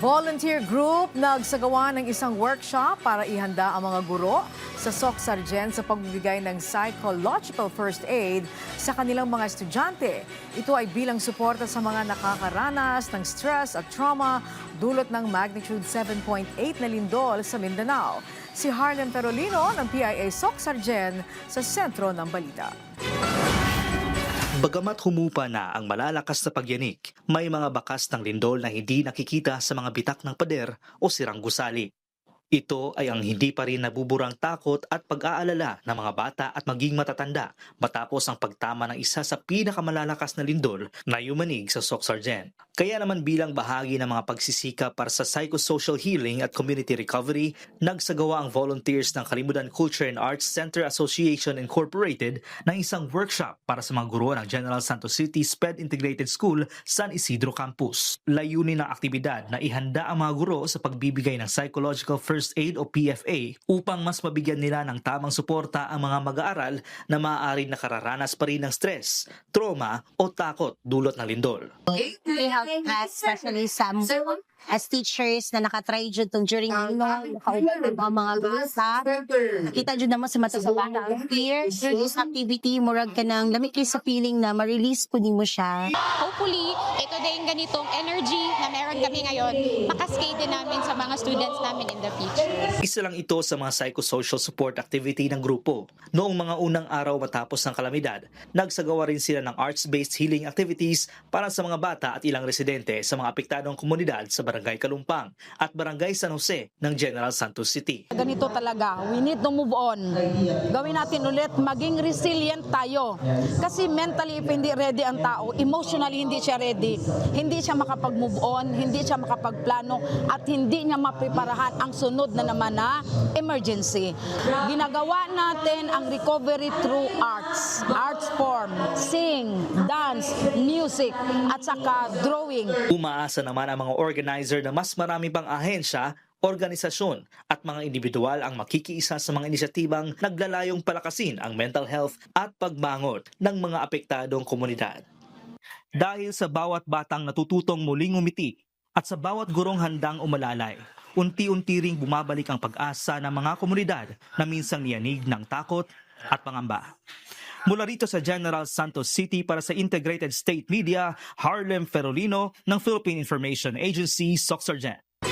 Volunteer group nagsagawa ng isang workshop para ihanda ang mga guro sa SOC Sargent sa pagbibigay ng psychological first aid sa kanilang mga estudyante. Ito ay bilang suporta sa mga nakakaranas ng stress at trauma dulot ng magnitude 7.8 na lindol sa Mindanao. Si Harlem Perolino ng PIA SOC Sargent sa sentro ng balita. Bagamat humupa na ang malalakas na pagyanik, may mga bakas ng lindol na hindi nakikita sa mga bitak ng pader o sirang gusali. Ito ay ang hindi pa rin nabuburang takot at pag-aalala ng mga bata at maging matatanda matapos ang pagtama ng isa sa pinakamalalakas na lindol na yumanig sa SOC Sargent. Kaya naman bilang bahagi ng mga pagsisikap para sa psychosocial healing at community recovery, nagsagawa ang volunteers ng Kalimudan Culture and Arts Center Association Incorporated ng isang workshop para sa mga guro ng General Santos City SPED Integrated School San Isidro Campus. Layunin ng aktibidad na ihanda ang mga guro sa pagbibigay ng psychological first aid o PFA upang mas mabigyan nila ng tamang suporta ang mga mag-aaral na maaaring nakararanas pa rin ng stress, trauma o takot dulot ng lindol. We have especially some as teachers na nakatry dyan itong during nakaulit ang mga basa. Nakita dyan naman sa matasawa ng peers. This activity, murag ka ng lamig kayo sa feeling na ma-release po din mo siya. Hopefully, ito din ganitong energy na meron kami ngayon, makaskade din namin sa mga students namin in the future. Isa lang ito sa mga psychosocial support activity ng grupo. Noong mga unang araw matapos ng kalamidad, nagsagawa rin sila ng arts-based healing activities para sa mga bata at ilang residente sa mga apektadong komunidad sa Barangay Kalumpang at Barangay San Jose ng General Santos City. Ganito talaga, we need to move on. Gawin natin ulit, maging resilient tayo. Kasi mentally, if hindi ready ang tao, emotionally hindi siya ready. Hindi siya makapag-move on, hindi siya makapagplano, at hindi niya mapreparahan ang sunod na naman na emergency. Ginagawa natin ang recovery through arts. Arts form, sing, dance, music, at saka drawing. Umaasa naman ang mga organizer na mas marami pang ahensya, organisasyon at mga individual ang makikiisa sa mga inisyatibang naglalayong palakasin ang mental health at pagbangon ng mga apektadong komunidad. Dahil sa bawat batang natututong muling umiti at sa bawat gurong handang umalalay, unti-unti ring bumabalik ang pag-asa ng mga komunidad na minsang niyanig ng takot at pangamba. Mula rito sa General Santos City para sa Integrated State Media, Harlem Ferolino ng Philippine Information Agency, SOC Sargent.